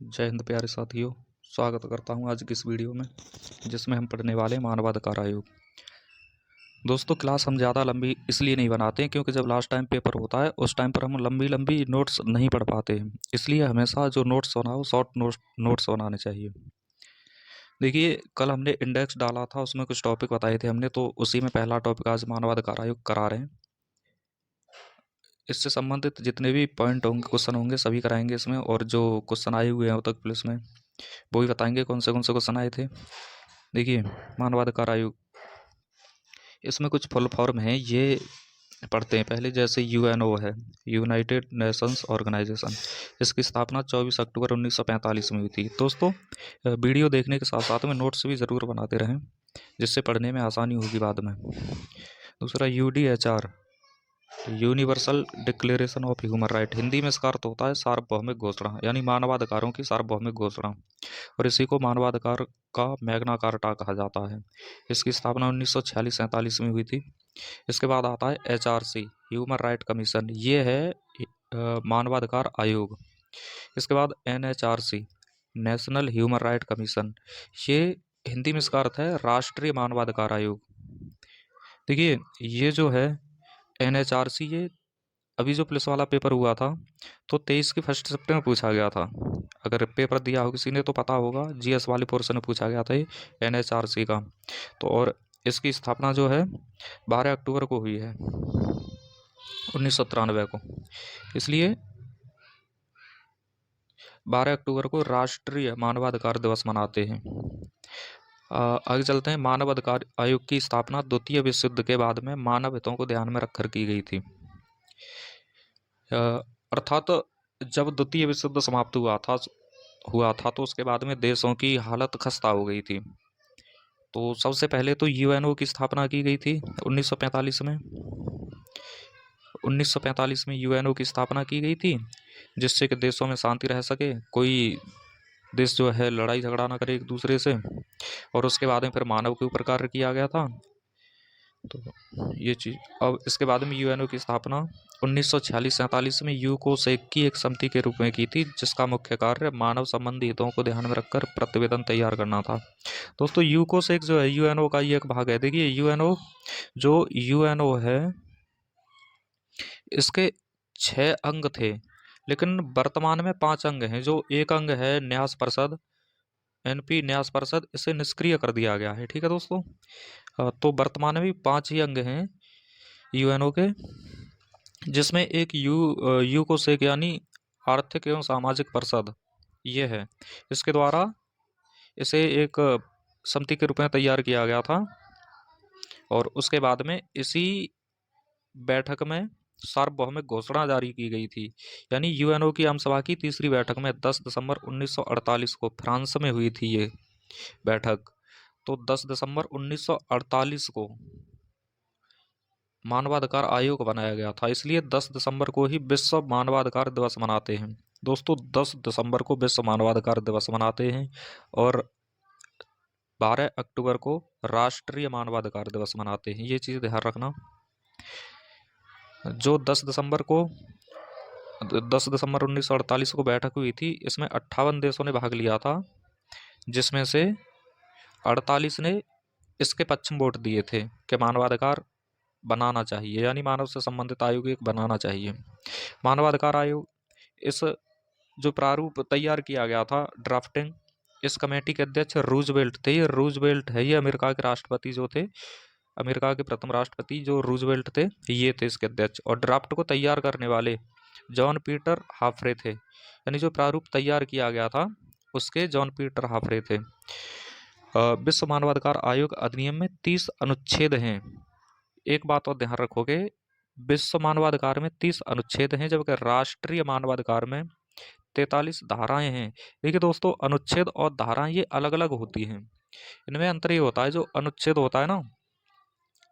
जय हिंद प्यारे साथियों। स्वागत करता हूं आज की इस वीडियो में जिसमें हम पढ़ने वाले हैं मानवाधिकार आयोग। दोस्तों, क्लास हम ज़्यादा लंबी इसलिए नहीं बनाते हैं क्योंकि जब लास्ट टाइम पेपर होता है उस टाइम पर हम लंबी लंबी नोट्स नहीं पढ़ पाते हैं। इसलिए हमेशा जो नोट्स बनाओ शॉर्ट नोट्स बनाने चाहिए। देखिए, कल हमने इंडेक्स डाला था, उसमें कुछ टॉपिक बताए थे हमने, तो उसी में पहला टॉपिक आज मानवाधिकार आयोग करा रहे हैं। इससे संबंधित जितने भी पॉइंट होंगे, क्वेश्चन होंगे, सभी कराएंगे इसमें। और जो क्वेश्चन आए हुए हैं अब तक पुलिस में वो भी बताएंगे कौन से क्वेश्चन आए थे। देखिए, मानवाधिकार आयोग, इसमें कुछ फुल फॉर्म है, ये पढ़ते हैं पहले। जैसे यूएनओ है, यूनाइटेड नेशंस ऑर्गेनाइजेशन। इसकी स्थापना 24 अक्टूबर 1945 में हुई थी। दोस्तों, वीडियो देखने के साथ साथ में नोट्स भी ज़रूर बनाते रहें, जिससे पढ़ने में आसानी होगी बाद में। दूसरा UDHR, universal declaration of human right. Hindi में इसका अर्थ होता है सार्वभौमिक घोषणा, यानी मानवाधिकारों की सार्वभौमिक घोषणा, और इसी को मानवाधिकार का मैग्ना कार्टा कहा जाता है। इसकी स्थापना 1946-47 में हुई थी। इसके बाद आता है एचआरसी, ह्यूमन राइट कमीशन, ये है मानवाधिकार आयोग। इसके बाद NHRC, national human right commission, ये हिंदी में इसका अर्थ है राष्ट्रीय मानवाधिकार आयोग। देखिए, ये जो है एनएचआरसी, ये अभी जो पुलिस वाला पेपर हुआ था तो 23 की फर्स्ट शिफ्ट में पूछा गया था। अगर पेपर दिया हो किसी ने तो पता होगा, जीएस वाले पोर्शन में पूछा गया था ये एनएचआरसी का। तो और इसकी स्थापना जो है 12 अक्टूबर को हुई है 1993 को। इसलिए 12 अक्टूबर को राष्ट्रीय मानवाधिकार दिवस मनाते हैं। आगे चलते हैं। मानव अधिकार आयोग की स्थापना द्वितीय विश्व युद्ध के बाद में मानव हितों को ध्यान में रखकर की गई थी। अर्थात जब द्वितीय विश्व युद्ध समाप्त हुआ था तो उसके बाद में देशों की हालत खस्ता हो गई थी। तो सबसे पहले तो यूएनओ की स्थापना की गई थी 1945 में। 1945 में यूएनओ की स्थापना की गई थी, जिससे कि देशों में शांति रह सके, कोई देश जो है लड़ाई झगड़ा ना करे एक दूसरे से। और उसके बाद में फिर मानव के ऊपर कार्य किया गया था। तो ये चीज़, अब इसके बाद में यूएनओ की स्थापना 1946-47 में यूकोसेक की एक समिति के रूप में की थी, जिसका मुख्य कार्य मानव संबंधी हितों को ध्यान में रखकर प्रतिवेदन तैयार करना था। दोस्तों, यूकोसेक जो है यूएनओ का ही एक भाग है। देखिए, यूएनओ है, इसके 6 अंग थे, लेकिन वर्तमान में 5 अंग हैं। जो एक अंग है न्यास परिषद, एनपी न्यास परिषद, इसे निष्क्रिय कर दिया गया है। ठीक है दोस्तों, तो वर्तमान में भी 5 ही अंग हैं यूएनओ के, जिसमें एक यूकोसेक यानी आर्थिक एवं सामाजिक परिषद ये है। इसके द्वारा इसे एक समिति के रूप में तैयार किया गया था, और उसके बाद में इसी बैठक में सार्वभौमिक घोषणा जारी की गई थी। यानी यूएनओ की आम सभा की तीसरी बैठक में 10 दिसंबर 1948 को फ्रांस में हुई थी ये बैठक। तो 10 दिसंबर 1948 को मानवाधिकार आयोग बनाया गया था, इसलिए 10 दिसंबर को ही विश्व मानवाधिकार दिवस मनाते हैं। दोस्तों, 10 दिसंबर को विश्व मानवाधिकार दिवस मनाते हैं, और 12 अक्टूबर को राष्ट्रीय मानवाधिकार दिवस मनाते हैं। ये चीज़ ध्यान रखना। जो 10 दिसंबर 1948 को बैठक हुई थी, इसमें 58 देशों ने भाग लिया था, जिसमें से 48 ने इसके पक्ष में वोट दिए थे कि मानवाधिकार बनाना चाहिए, यानी मानव से संबंधित आयोग एक बनाना चाहिए। मानवाधिकार आयोग, इस जो प्रारूप तैयार किया गया था, ड्राफ्टिंग, इस कमेटी के अध्यक्ष रूजवेल्ट थे। ये रूजवेल्ट है, ये अमेरिका के राष्ट्रपति जो थे, अमेरिका के प्रथम राष्ट्रपति जो रूजवेल्ट थे, ये थे इसके अध्यक्ष। और ड्राफ्ट को तैयार करने वाले जॉन पीटर हाफरे थे, यानी जो प्रारूप तैयार किया गया था उसके जॉन पीटर हाफरे थे। विश्व मानवाधिकार आयोग अधिनियम में 30 अनुच्छेद हैं। एक बात और ध्यान रखोगे, विश्व मानवाधिकार में 30 अनुच्छेद हैं, जबकि राष्ट्रीय मानवाधिकार में 43 धाराएं हैं। देखिए दोस्तों, अनुच्छेद और धाराएं ये अलग अलग होती हैं। इनमें अंतर ये होता है, जो अनुच्छेद होता है ना,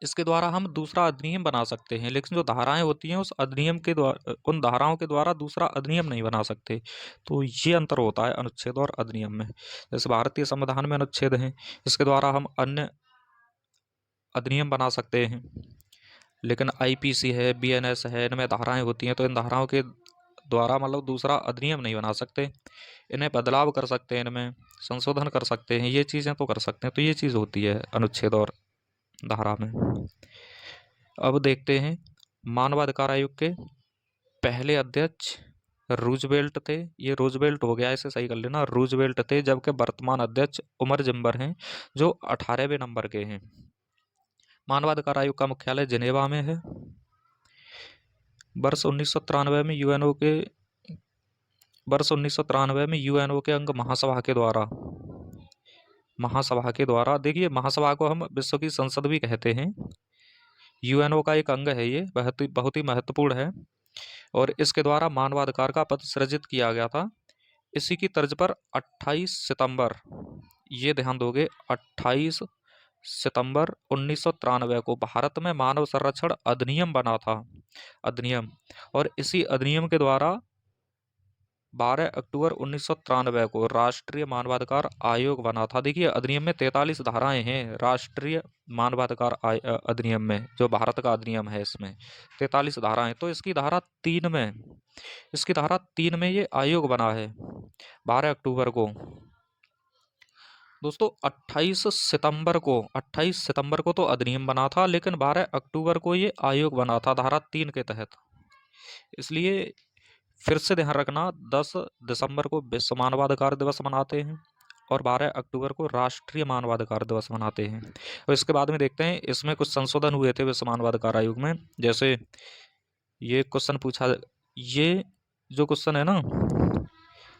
इसके द्वारा हम दूसरा अधिनियम बना सकते हैं, लेकिन जो धाराएं होती हैं उस अधिनियम के द्वारा, उन धाराओं के द्वारा दूसरा अधिनियम नहीं बना सकते। तो ये अंतर होता है अनुच्छेद और अधिनियम में। जैसे भारतीय संविधान में अनुच्छेद हैं, इसके द्वारा हम अन्य अधिनियम बना सकते हैं, लेकिन आईपीसी है, बीएनएस है, इनमें धाराएं होती हैं, तो इन धाराओं के द्वारा मतलब दूसरा अधिनियम नहीं बना सकते। इन्हें बदलाव कर सकते हैं, इनमें संशोधन कर सकते हैं, ये चीज़ें तो कर सकते हैं। तो ये चीज़ होती है अनुच्छेद और धारा में। अब देखते हैं मानवाधिकार आयोग के पहले अध्यक्ष रूजवेल्ट थे। ये रूजवेल्ट हो गया, इसे सही कर लेना, रूजवेल्ट थे। जबकि वर्तमान अध्यक्ष उमर जिम्बर हैं, जो 18वें नंबर के हैं। मानवाधिकार आयोग का मुख्यालय जिनेवा में है। वर्ष 1993 में यूएनओ के अंग महासभा के द्वारा देखिए, महासभा को हम विश्व की संसद भी कहते हैं। यूएनओ का एक अंग है, ये बहुत ही महत्वपूर्ण है। और इसके द्वारा मानवाधिकार का पद सृजित किया गया था। इसी की तर्ज पर 28 सितंबर, ये ध्यान दोगे, 28 सितंबर 1993 को भारत में मानव संरक्षण अधिनियम बना था, अधिनियम। और इसी अधिनियम के द्वारा 12 अक्टूबर 1993 को राष्ट्रीय मानवाधिकार आयोग बना था। देखिए, अधिनियम में 43 धाराएं हैं। राष्ट्रीय मानवाधिकार अधिनियम में, जो भारत का अधिनियम है, इसमें 43 धाराएं। तो इसकी धारा 3 में ये आयोग बना है 12 अक्टूबर को। दोस्तों 28 सितंबर को तो अधिनियम बना था, लेकिन 12 अक्टूबर को ये आयोग बना था धारा 3 के तहत। इसलिए फिर से ध्यान रखना, 10 दिसंबर को विश्व मानवाधिकार दिवस मनाते हैं और 12 अक्टूबर को राष्ट्रीय मानवाधिकार दिवस मनाते हैं। और इसके बाद में देखते हैं, इसमें कुछ संशोधन हुए थे विश्व मानवाधिकार आयोग में। जैसे ये क्वेश्चन पूछा, ये जो क्वेश्चन है ना,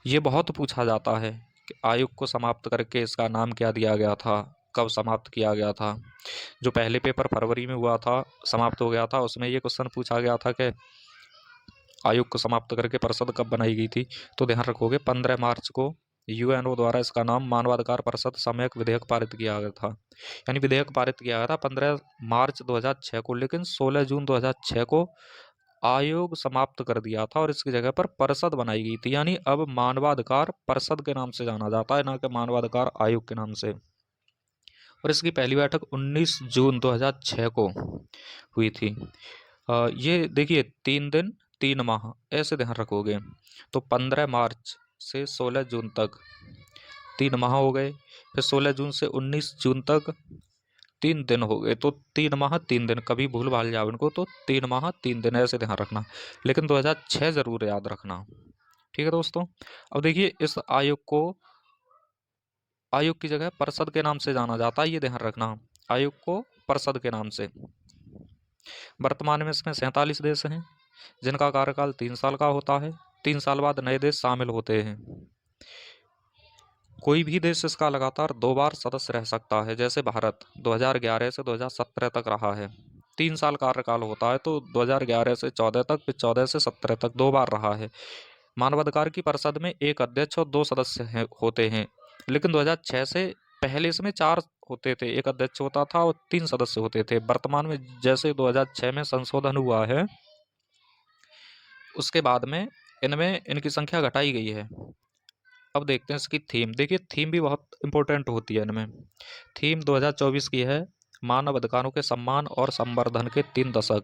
ये बहुत पूछा जाता है कि आयोग को समाप्त करके इसका नाम क्या दिया गया था, कब समाप्त किया गया था। जो पहले पेपर फरवरी में हुआ था, समाप्त हो गया था, उसमें ये क्वेश्चन पूछा गया था कि आयोग को समाप्त करके परिषद कब बनाई गई थी। तो ध्यान रखोगे 15 मार्च को यूएनओ द्वारा इसका नाम मानवाधिकार परिषद सम्यक विधेयक पारित किया गया था। यानी विधेयक पारित किया गया था 15 मार्च 2006 को, लेकिन 16 जून 2006 को आयोग समाप्त कर दिया था और इसकी जगह पर परिषद बनाई गई थी। यानी अब मानवाधिकार परिषद के नाम से जाना जाता है, ना कि मानवाधिकार आयोग के नाम से। और इसकी पहली बैठक 19 जून 2006 को हुई थी। ये देखिए 3 दिन 3 माह, ऐसे ध्यान रखोगे। तो 15 मार्च से 16 जून तक 3 माह हो गए, फिर 16 जून से 19 जून तक 3 दिन हो गए। तो 3 माह 3 दिन, कभी भूल भाल जाओ इनको, तो 3 माह 3 दिन ऐसे ध्यान रखना। लेकिन 2006 जरूर याद रखना, ठीक है दोस्तों। अब देखिए, इस आयोग की जगह परिषद के नाम से जाना जाता है, ये ध्यान रखना, आयोग को परिषद के नाम से। वर्तमान में इसमें 47 देश हैं, जिनका कार्यकाल 3 साल का होता है। 3 साल बाद नए देश शामिल होते हैं। कोई भी देश इसका लगातार 2 बार सदस्य रह सकता है। जैसे भारत 2011 से 2017 तक रहा है, 3 साल कार्यकाल होता है, तो 2011 से 14 तक, फिर 14 से 17 तक 2 बार रहा है। मानवाधिकार की परिषद में 1 अध्यक्ष और 2 सदस्य होते हैं, लेकिन 2006 से पहले इसमें 4 होते थे, 1 अध्यक्ष होता था और 3 सदस्य होते थे। वर्तमान में जैसे 2006 में संशोधन हुआ है, उसके बाद में इनमें इनकी संख्या घटाई गई है। अब देखते हैं इसकी थीम। देखिए, थीम भी बहुत इंपॉर्टेंट होती है इनमें। थीम 2024 की है, मानव अधिकारों के सम्मान और संवर्धन के 3 दशक।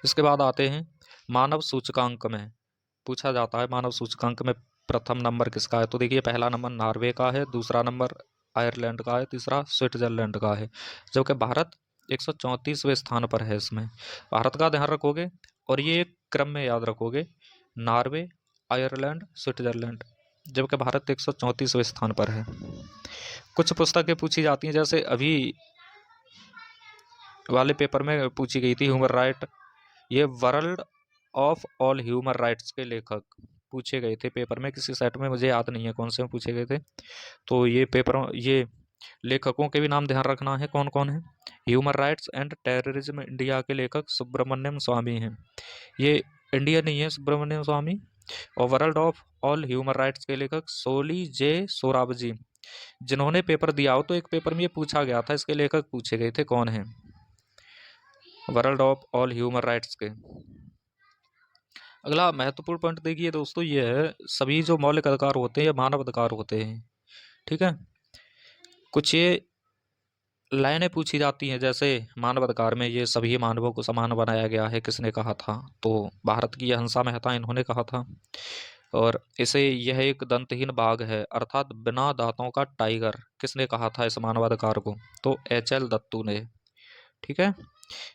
इसके बाद आते हैं मानव सूचकांक में, पूछा जाता है मानव सूचकांक में प्रथम नंबर किसका है। तो देखिए, पहला नंबर नॉर्वे का है, दूसरा नंबर आयरलैंड का है, तीसरा स्विट्जरलैंड का है। जबकि भारत 134वें स्थान पर है। इसमें भारत का ध्यान रखोगे और ये एक क्रम में याद रखोगे, नॉर्वे, आयरलैंड, स्विट्जरलैंड, जबकि भारत 134वें स्थान पर है। कुछ पुस्तकें पूछी जाती हैं, जैसे अभी वाले पेपर में पूछी गई थी ह्यूमन राइट, ये world of all human rights के लेखक पूछे गए थे पेपर में, किसी सेट में, मुझे याद नहीं है कौन से में पूछे गए थे। तो ये लेखकों के भी नाम ध्यान रखना है, कौन कौन है। Human rights and terrorism India के लेखक सुब्रमण्यम स्वामी हैं, ये इंडिया नहीं है सुब्रमण्यम स्वामी। और world of all human rights के लेखक सोली जे सोराबजी, जिन्होंने पेपर दिया हो तो एक पेपर में ये पूछा गया था, इसके लेखक पूछे गए थे कौन है, world of all human rights के। अगला महत्वपूर्ण पॉइंट देखिए दोस्तों, ये है सभी जो मौलिक अधिकार होते हैं या मानव अधिकार होते हैं, ठीक है, कुछ ये लाइनें पूछी जाती हैं, जैसे मानवाधिकार में ये सभी मानवों को समान बनाया गया है, किसने कहा था? तो भारत की हंसा मेहता, इन्होंने कहा था। और इसे यह एक दंतहीन बाघ है, अर्थात बिना दांतों का टाइगर, किसने कहा था इस मानवाधिकार को? तो एच.एल. दत्तू ने। ठीक है,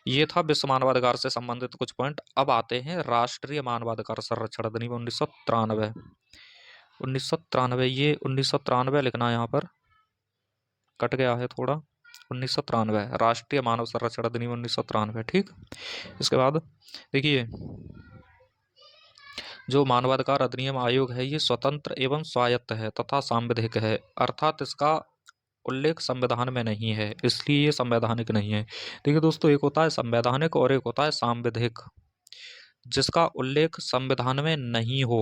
ये था विश्व मानवाधिकार से संबंधित कुछ पॉइंट। अब आते हैं राष्ट्रीय मानवाधिकार संरक्षण अधिनियम 1993। 1993, ये 1993 लिखना, यहाँ पर कट गया है थोड़ा। 1993 राष्ट्रीय मानव संरक्षण अधिनियम 1993। ठीक, इसके बाद देखिए, जो मानवाधिकार अधिनियम आयोग है ये स्वतंत्र एवं स्वायत्त है तथा सांविधिक है, अर्थात इसका उल्लेख संविधान में नहीं है, इसलिए ये संवैधानिक नहीं है। देखिए दोस्तों, एक होता है संवैधानिक और एक होता है सांविधिक। जिसका उल्लेख संविधान में नहीं हो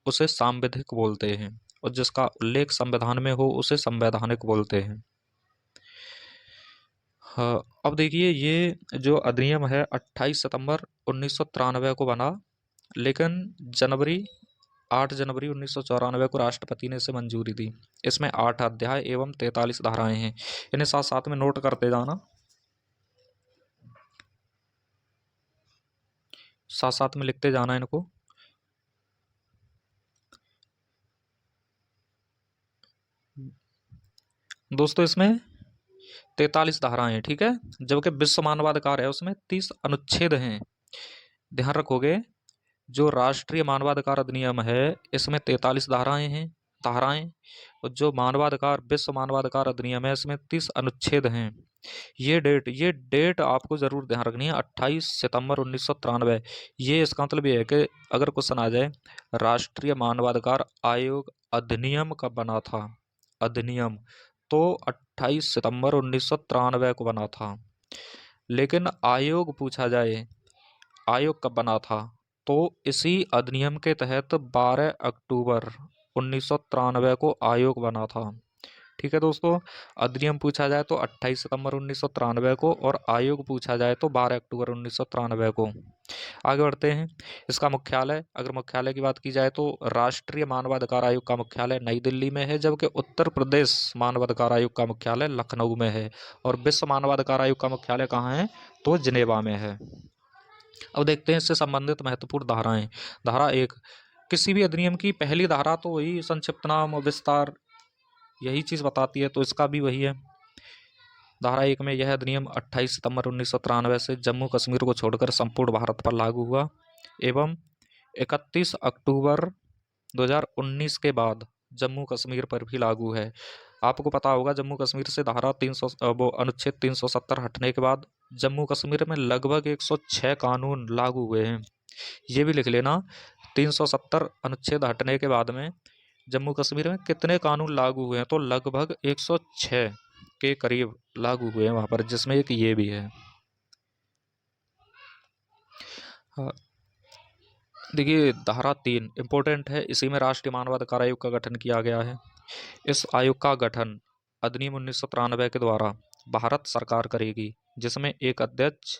उसे सांविधिक बोलते हैं, और जिसका उल्लेख संविधान में हो उसे संवैधानिक बोलते हैं। हाँ, अब देखिए, ये जो अधिनियम है 28 सितंबर 1993 को बना, लेकिन 8 जनवरी 1994 को राष्ट्रपति ने इसे मंजूरी दी। इसमें 8 अध्याय एवं 43 धाराएं हैं। इन्हें साथ साथ में नोट करते जाना, साथ साथ में लिखते जाना इनको। दोस्तों, इसमें 43 धाराएं हैं, ठीक है, जबकि विश्व मानवाधिकार है उसमें 30 अनुच्छेद हैं। ध्यान रखोगे, जो राष्ट्रीय मानवाधिकार अधिनियम है इसमें 43 धाराएं, और जो मानवाधिकार विश्व मानवाधिकार अधिनियम है इसमें 30 अनुच्छेद हैं। ये डेट आपको जरूर ध्यान रखनी है, 28 सितंबर 1993। ये इसका मतलब ये है कि अगर क्वेश्चन आ जाए राष्ट्रीय मानवाधिकार आयोग अधिनियम कब बना था, अधिनियम, तो 28 सितंबर 1993 को बना था। लेकिन आयोग पूछा जाए आयोग कब बना था, तो इसी अधिनियम के तहत 12 अक्टूबर 1993 को आयोग बना था। ठीक है दोस्तों, अधिनियम पूछा जाए तो 28 सितंबर 1993 को, और आयोग पूछा जाए तो 12 अक्टूबर 1993 को। आगे बढ़ते हैं। इसका मुख्यालय, अगर मुख्यालय की बात की जाए तो राष्ट्रीय मानवाधिकार आयोग का मुख्यालय नई दिल्ली में है, जबकि उत्तर प्रदेश मानवाधिकार आयोग का मुख्यालय लखनऊ में है। और विश्व मानवाधिकार आयोग का मुख्यालय कहाँ है, तो जिनेवा में है। अब देखते हैं इससे संबंधित महत्वपूर्ण धाराएं। धारा 1, किसी भी अधिनियम की पहली धारा तो वही संक्षिप्त नाम और विस्तार, यही चीज बताती है, तो इसका भी वही है। धारा 1 में यह अधिनियम 28 सितंबर 1993 से जम्मू कश्मीर को छोड़कर संपूर्ण भारत पर लागू हुआ एवं 31 अक्टूबर 2019 के बाद जम्मू कश्मीर पर भी लागू है। आपको पता होगा, जम्मू कश्मीर से धारा 300 वो अनुच्छेद 370 हटने के बाद जम्मू कश्मीर में लगभग 106 कानून लागू हुए हैं। ये भी लिख लेना, 370 अनुच्छेद हटने के बाद में जम्मू कश्मीर में कितने कानून लागू हुए हैं, तो लगभग 106 के करीब लागू हुए हैं वहां पर, जिसमें एक ये भी है। हाँ, देखिए धारा 3 इंपॉर्टेंट है, इसी में राष्ट्रीय मानवाधिकार आयोग का गठन किया गया है। इस आयोग का गठन अधिनियम 1993 के द्वारा भारत सरकार करेगी, जिसमें एक अध्यक्ष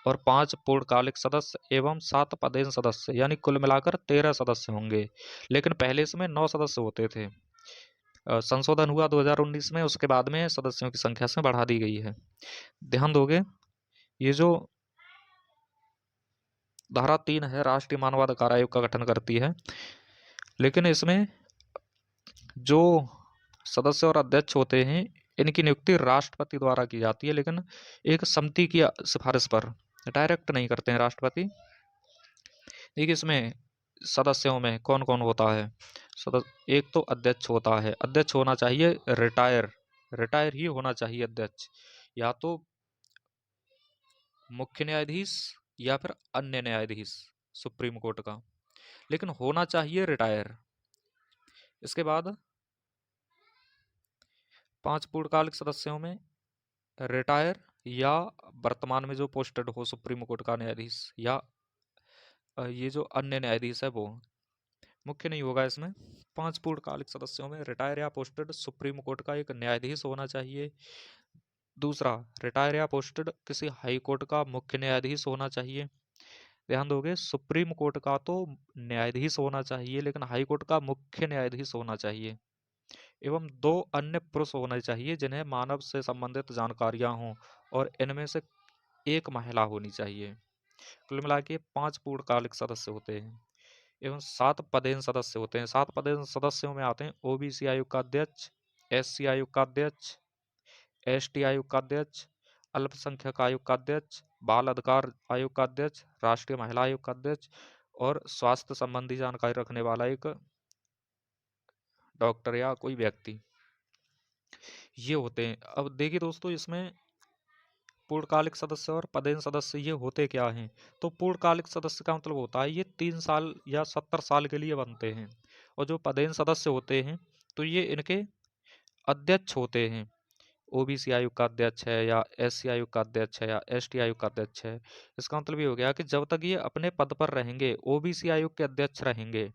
और 5 पूर्णकालिक सदस्य एवं 7 पदेन सदस्य, यानी कुल मिलाकर 13 सदस्य होंगे। लेकिन पहले इसमें 9 सदस्य होते थे। संशोधन हुआ 2019 में, उसके बाद में सदस्यों की संख्या से बढ़ा दी गई है। ध्यान दोगे, ये जो धारा 3 है राष्ट्रीय मानवाधिकार आयोग का गठन करती है, लेकिन इसमें जो सदस्य और अध्यक्ष होते हैं इनकी नियुक्ति राष्ट्रपति द्वारा की जाती है, लेकिन एक समिति की सिफारिश पर, डायरेक्ट नहीं करते हैं राष्ट्रपति। देखिए, इसमें सदस्यों में कौन कौन होता है। एक तो अध्यक्ष होता है, अध्यक्ष होना चाहिए रिटायर ही होना चाहिए अध्यक्ष, या तो मुख्य न्यायाधीश या फिर अन्य न्यायाधीश सुप्रीम कोर्ट का, लेकिन होना चाहिए रिटायर। इसके बाद 5 पूर्णकालिक सदस्यों में रिटायर या वर्तमान में जो पोस्टेड हो सुप्रीम कोर्ट का न्यायाधीश, या ये जो अन्य न्यायाधीश है वो, मुख्य नहीं होगा इसमें। 5 पूर्णकालिक सदस्यों में रिटायर या पोस्टेड सुप्रीम कोर्ट का एक न्यायाधीश होना चाहिए। दूसरा, रिटायर या पोस्टेड किसी हाई कोर्ट का मुख्य न्यायाधीश होना चाहिए। ध्यान दोगे, सुप्रीम कोर्ट का तो न्यायाधीश होना चाहिए, लेकिन हाई कोर्ट का मुख्य न्यायाधीश होना चाहिए। एवं 2 अन्य पुरुष होने चाहिए जिन्हें मानव से संबंधित जानकारियां हों, और इनमें से 1 महिला होनी चाहिए। कुल मिला के 5 पूर्णकालिक सदस्य होते हैं एवं 7 पदेन सदस्य होते हैं। 7 पदेन सदस्यों में आते हैं ओबीसी आयोग का अध्यक्ष, एससी आयोग का अध्यक्ष, एसटी आयोग का अध्यक्ष, अल्पसंख्यक आयोग का अध्यक्ष, बाल अधिकार आयोग का अध्यक्ष, राष्ट्रीय महिला आयोग का अध्यक्ष और स्वास्थ्य संबंधी जानकारी रखने वाला एक डॉक्टर या कोई व्यक्ति, ये होते हैं। अब देखिए दोस्तों, इसमें पूर्णकालिक सदस्य और पदेन सदस्य ये होते क्या हैं। तो पूर्णकालिक सदस्य का मतलब होता है ये 3 साल या 70 साल के लिए बनते हैं, और जो पदेन सदस्य होते हैं तो ये इनके अध्यक्ष होते हैं। ओबीसी आयोग का अध्यक्ष है या एससी आयोग का अध्यक्ष है या एसटी आयोग का अध्यक्ष है। इसका मतलब ये हो गया कि जब तक ये अपने पद पर रहेंगे, ओबीसी आयोग के अध्यक्ष रहेंगे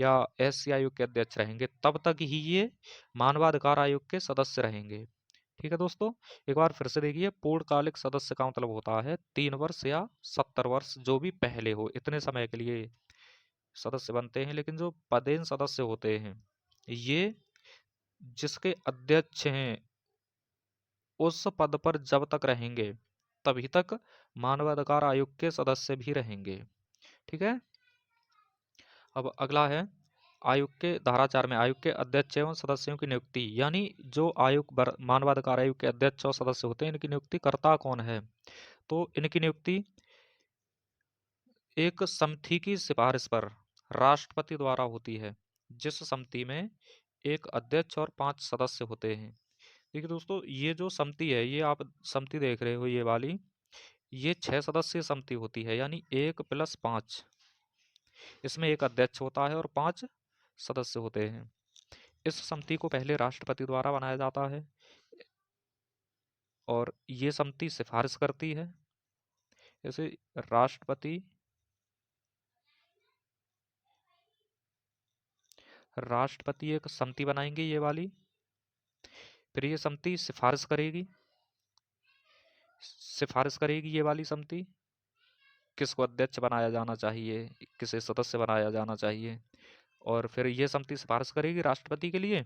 या एससी आयोग के अध्यक्ष रहेंगे, तब तक ही ये मानवाधिकार आयोग के सदस्य रहेंगे। ठीक है दोस्तों, एक बार फिर से देखिए, पूर्णकालिक सदस्य का मतलब होता है 3 वर्ष या 70 वर्ष जो भी पहले हो, इतने समय के लिए सदस्य बनते हैं। लेकिन जो पदेन सदस्य होते हैं, ये जिसके अध्यक्ष हैं उस पद पर जब तक रहेंगे तभी तक मानवाधिकार आयोग के सदस्य भी रहेंगे। ठीक है। अब अगला है आयोग के धारा 4 में आयोग के अध्यक्ष एवं सदस्यों की नियुक्ति, यानी जो मानवाधिकार आयोग के अध्यक्ष और सदस्य होते हैं, इनकी नियुक्ति करता कौन है। तो इनकी नियुक्ति एक समिति की सिफारिश पर राष्ट्रपति द्वारा होती है, जिस समिति में एक अध्यक्ष और 5 सदस्य होते हैं। देखिए दोस्तों, ये जो समिति है, ये आप समिति देख रहे हो ये वाली, ये 6 सदस्यीय समिति होती है, यानी 1 + 5। इसमें एक अध्यक्ष होता है और 5 सदस्य होते हैं। इस समिति को पहले राष्ट्रपति द्वारा बनाया जाता है और ये समिति सिफारिश करती है। जैसे राष्ट्रपति एक समिति बनाएंगे ये वाली, फिर ये समिति सिफारिश करेगी ये वाली समिति किसको अध्यक्ष बनाया जाना चाहिए, किसे सदस्य बनाया जाना चाहिए, और फिर ये समिति सिफारिश करेगी राष्ट्रपति के लिए,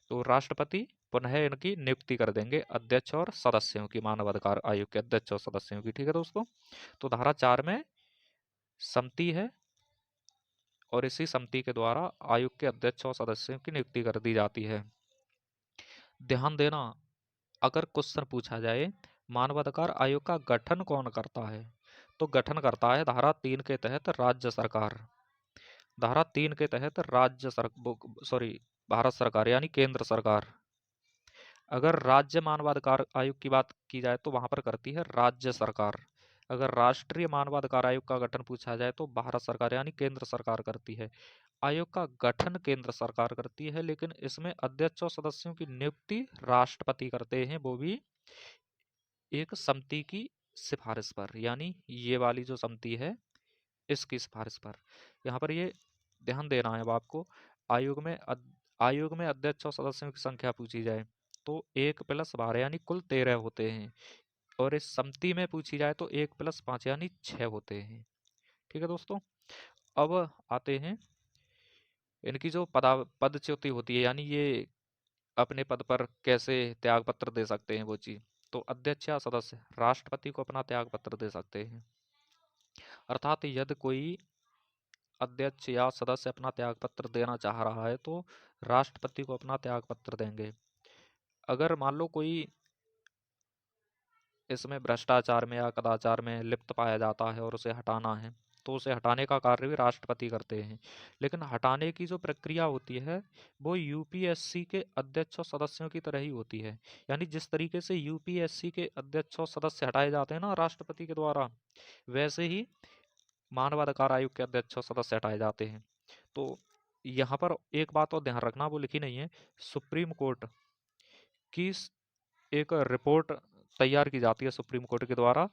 तो राष्ट्रपति पुनः इनकी नियुक्ति कर देंगे अध्यक्ष और सदस्यों की, मानवाधिकार आयोग के अध्यक्ष और सदस्यों की। ठीक है दोस्तों, तो धारा 4 में समिति है और इसी समिति के द्वारा आयोग के अध्यक्ष और सदस्यों की नियुक्ति कर दी जाती है। ध्यान देना, अगर क्वेश्चन पूछा जाए मानवाधिकार आयोग का गठन कौन करता है, तो गठन करता है धारा 3 के तहत राज्य सरकार। धारा 3 के तहत भारत सरकार यानी केंद्र सरकार। अगर राज्य मानवाधिकार आयोग की बात की जाए तो वहां पर करती है राज्य सरकार। अगर राष्ट्रीय मानवाधिकार आयोग का गठन पूछा जाए तो भारत सरकार यानी केंद्र सरकार करती है। आयोग का गठन केंद्र सरकार करती है, लेकिन इसमें अध्यक्ष और सदस्यों की नियुक्ति राष्ट्रपति करते हैं, वो भी एक समिति की सिफारिश पर, यानी ये वाली जो समिति है इसकी सिफारिश पर। यहाँ पर ये ध्यान देना है अब आपको, आयोग में अध्यक्ष और सदस्यों की संख्या पूछी जाए तो 1 + 12 यानी कुल 13 होते हैं, और इस समिति में पूछी जाए तो 1 + 5 यानी 6 होते हैं। ठीक है दोस्तों, अब आते हैं इनकी जो पदच्युति होती है, यानी ये अपने पद पर कैसे त्याग पत्र दे सकते हैं वो चीज। तो अध्यक्ष या सदस्य राष्ट्रपति को अपना त्याग पत्र दे सकते हैं, अर्थात यदि कोई अध्यक्ष या सदस्य अपना त्याग पत्र देना चाह रहा है तो राष्ट्रपति को अपना त्याग पत्र देंगे। अगर मान लो कोई इसमें भ्रष्टाचार में या कदाचार में लिप्त पाया जाता है और उसे हटाना है, तो उसे हटाने का कार्य भी राष्ट्रपति करते हैं। लेकिन हटाने की जो प्रक्रिया होती है वो यूपीएससी के अध्यक्ष और सदस्यों की तरह ही होती है। यानी जिस तरीके से यूपीएससी के अध्यक्ष और सदस्य हटाए जाते हैं ना राष्ट्रपति के द्वारा, वैसे ही मानवाधिकार आयोग के अध्यक्ष और सदस्य हटाए जाते हैं। तो यहाँ पर एक बात और ध्यान रखना, वो लिखी नहीं है, सुप्रीम कोर्ट की एक रिपोर्ट तैयार की जाती है सुप्रीम कोर्ट के द्वारा।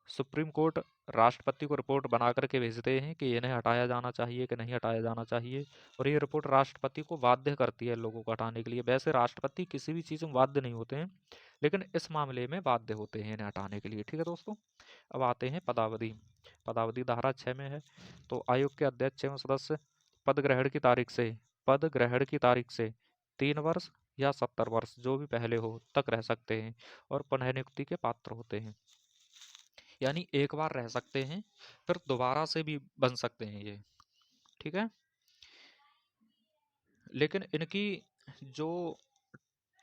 सुप्रीम कोर्ट राष्ट्रपति को रिपोर्ट बना करके भेजते हैं कि इन्हें हटाया जाना चाहिए कि नहीं हटाया जाना चाहिए, और ये रिपोर्ट राष्ट्रपति को बाध्य करती है लोगों को हटाने के लिए। वैसे राष्ट्रपति किसी भी चीज़ में बाध्य नहीं होते हैं, लेकिन इस मामले में बाध्य होते हैं इन्हें हटाने के लिए। ठीक है दोस्तों, अब आते हैं पदावधि। पदावधि धारा 6 में है। तो आयोग के अध्यक्ष एवं सदस्य पद ग्रहण की तारीख से 3 वर्ष या 70 वर्ष जो भी पहले हो तक रह सकते हैं और पुनः नियुक्ति के पात्र होते हैं। यानी एक बार रह सकते हैं, फिर दोबारा से भी बन सकते हैं ये, ठीक है। लेकिन इनकी जो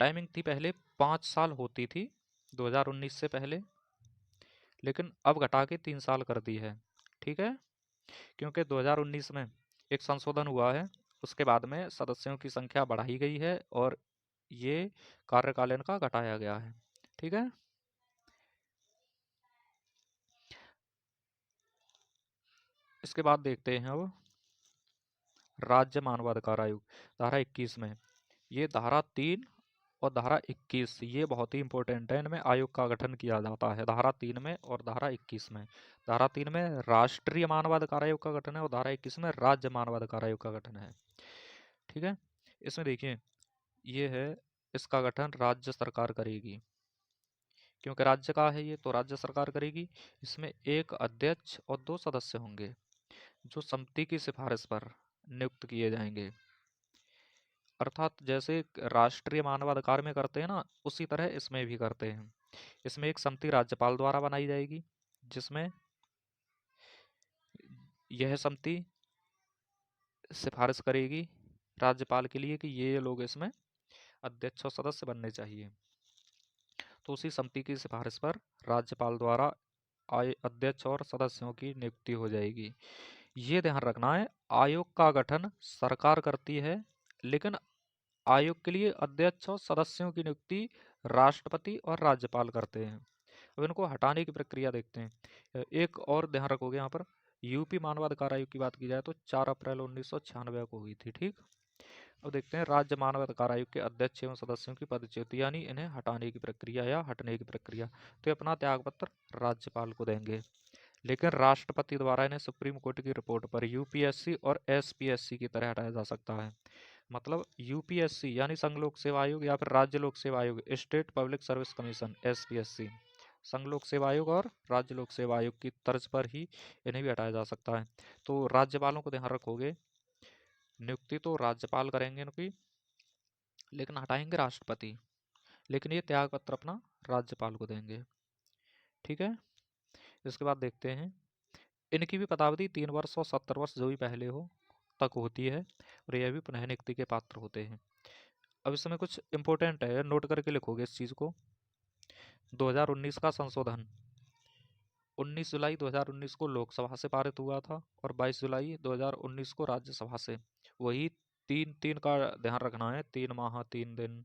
टाइमिंग थी पहले 5 साल होती थी 2019 से पहले, लेकिन अब घटा के 3 साल कर दी है, ठीक है। क्योंकि 2019 में एक संशोधन हुआ है, उसके बाद में सदस्यों की संख्या बढ़ाई गई है और ये कार्यकाल इनका घटाया गया है, ठीक है। इसके बाद देखते हैं अब राज्य मानवाधिकार आयोग धारा 21 में, ये धारा 3 और धारा 21 ये बहुत ही इंपॉर्टेंट है, इनमें आयोग का गठन किया जाता है धारा 3 में और धारा 21 में। धारा 3 में राष्ट्रीय मानवाधिकार आयोग का गठन है और धारा 21 में राज्य मानवाधिकार आयोग का गठन है, ठीक है। इसमें देखिए ये है, इसका गठन राज्य सरकार करेगी, क्योंकि राज्य का है ये तो राज्य सरकार करेगी। इसमें एक अध्यक्ष और 2 सदस्य होंगे जो समिति की सिफारिश पर नियुक्त किए जाएंगे। अर्थात जैसे राष्ट्रीय मानवाधिकार में करते हैं ना, उसी तरह इसमें भी करते हैं। इसमें एक समिति राज्यपाल द्वारा बनाई जाएगी, जिसमें यह समिति सिफारिश करेगी राज्यपाल के लिए कि ये लोग इसमें अध्यक्ष और सदस्य बनने चाहिए। तो उसी समिति की सिफारिश पर राज्यपाल द्वारा अध्यक्ष और सदस्यों की नियुक्ति हो जाएगी। ये ध्यान रखना है, आयोग का गठन सरकार करती है, लेकिन आयोग के लिए अध्यक्ष और सदस्यों की नियुक्ति राष्ट्रपति और राज्यपाल करते हैं। अब इनको हटाने की प्रक्रिया देखते हैं। एक और ध्यान रखोगे यहाँ पर, यूपी मानवाधिकार आयोग की बात की जाए तो 4 अप्रैल 1996 को हुई थी, ठीक। अब देखते हैं राज्य मानवाधिकार आयोग के अध्यक्ष एवं सदस्यों की पदच्युति, यानी इन्हें हटाने की प्रक्रिया या हटने की प्रक्रिया। तो अपना त्याग पत्र राज्यपाल को देंगे, लेकिन राष्ट्रपति द्वारा इन्हें सुप्रीम कोर्ट की रिपोर्ट पर यूपीएससी और एसपीएससी की तरह हटाया जा सकता है। मतलब यूपीएससी यानी संघ लोक सेवा आयोग या फिर राज्य लोक सेवा आयोग, state public service commission SPSC, संघ लोक सेवा आयोग और राज्य लोक सेवा आयोग की तर्ज पर ही इन्हें भी हटाया जा सकता है। तो राज्यपालों को ध्यान रखोगे, नियुक्ति तो राज्यपाल करेंगे इनकी, लेकिन हटाएंगे राष्ट्रपति, लेकिन ये त्याग पत्र अपना राज्यपाल को देंगे, ठीक है। इसके बाद देखते हैं, इनकी भी पदावधि 3 वर्ष और 70 वर्ष जो भी पहले हो तक होती है और यह भी पुनः नियुक्ति के पात्र होते हैं। अब इसमें कुछ इंपॉर्टेंट है, नोट करके लिखोगे इस चीज़ को। 2019 का संशोधन 19 जुलाई 2019 को लोकसभा से पारित हुआ था और 22 जुलाई 2019 को राज्यसभा से। वही 3-3 का ध्यान रखना है, 3 माह 3 दिन,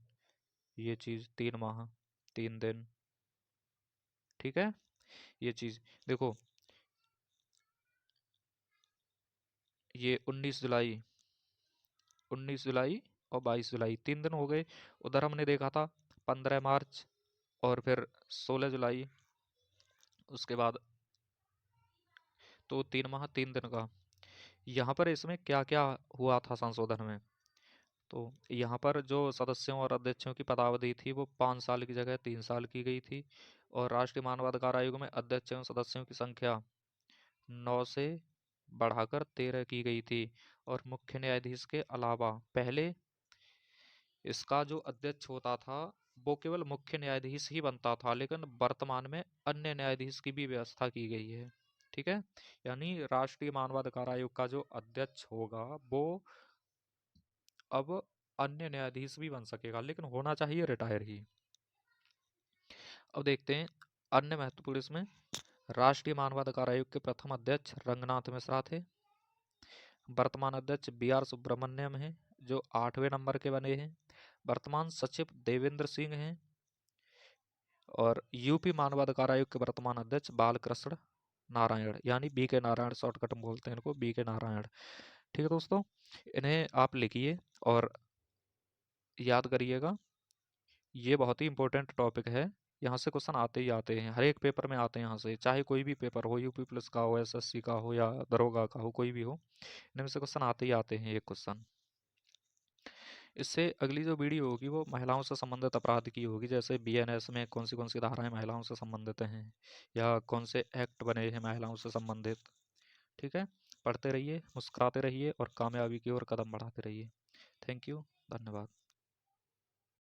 ये चीज़ 3 माह 3 दिन, ठीक है। ये चीज़ देखो, ये 19 जुलाई और 22 जुलाई 3 दिन हो गए। उधर हमने देखा था 15 मार्च और फिर 16 जुलाई, उसके बाद तो 3 माह 3 दिन का। यहाँ पर इसमें क्या क्या हुआ था संशोधन में, तो यहाँ पर जो सदस्यों और अध्यक्षों की पदावधि थी वो 5 साल की जगह 3 साल की गई थी, और राष्ट्रीय मानवाधिकार आयोग में अध्यक्ष एवं सदस्यों की संख्या 9 से बढ़ाकर 13 की गई थी। और मुख्य न्यायाधीश के अलावा पहले इसका जो अध्यक्ष होता था वो केवल मुख्य न्यायाधीश ही बनता था, लेकिन वर्तमान में अन्य न्यायाधीश की भी व्यवस्था की गई है, ठीक है। यानी राष्ट्रीय मानवाधिकार आयोग का जो अध्यक्ष होगा वो अब अन्य न्यायाधीश भी बन सकेगा, लेकिन होना चाहिए रिटायर ही। अब देखते हैं अन्य महत्वपूर्ण इसमें, राष्ट्रीय मानवाधिकार आयोग के प्रथम अध्यक्ष रंगनाथ मिश्रा थे। वर्तमान अध्यक्ष बी आर सुब्रमण्यम हैं जो 8वें नंबर के बने हैं। वर्तमान सचिव देवेंद्र सिंह हैं। और यूपी मानवाधिकार आयोग के वर्तमान अध्यक्ष बालकृष्ण नारायण, यानी बी के नारायण, शॉर्टकट में बोलते हैं इनको, बी के नारायण, ठीक है दोस्तों। इन्हें आप लिखिए और याद करिएगा, ये बहुत ही इंपॉर्टेंट टॉपिक है। यहाँ से क्वेश्चन आते ही आते हैं, हर एक पेपर में आते हैं यहाँ से, चाहे कोई भी पेपर हो, यूपी पुलिस का हो, एसएससी का हो या दरोगा का हो, कोई भी हो, इनमें से क्वेश्चन आते ही आते हैं एक क्वेश्चन। इससे अगली जो वीडियो होगी वो महिलाओं से संबंधित अपराध की होगी, जैसे बीएनएस में कौन सी धाराएं महिलाओं से संबंधित हैं या कौन से एक्ट बने हैं महिलाओं से संबंधित, ठीक है। पढ़ते रहिए, मुस्कुराते रहिए और कामयाबी की ओर कदम बढ़ाते रहिए। थैंक यू, धन्यवाद।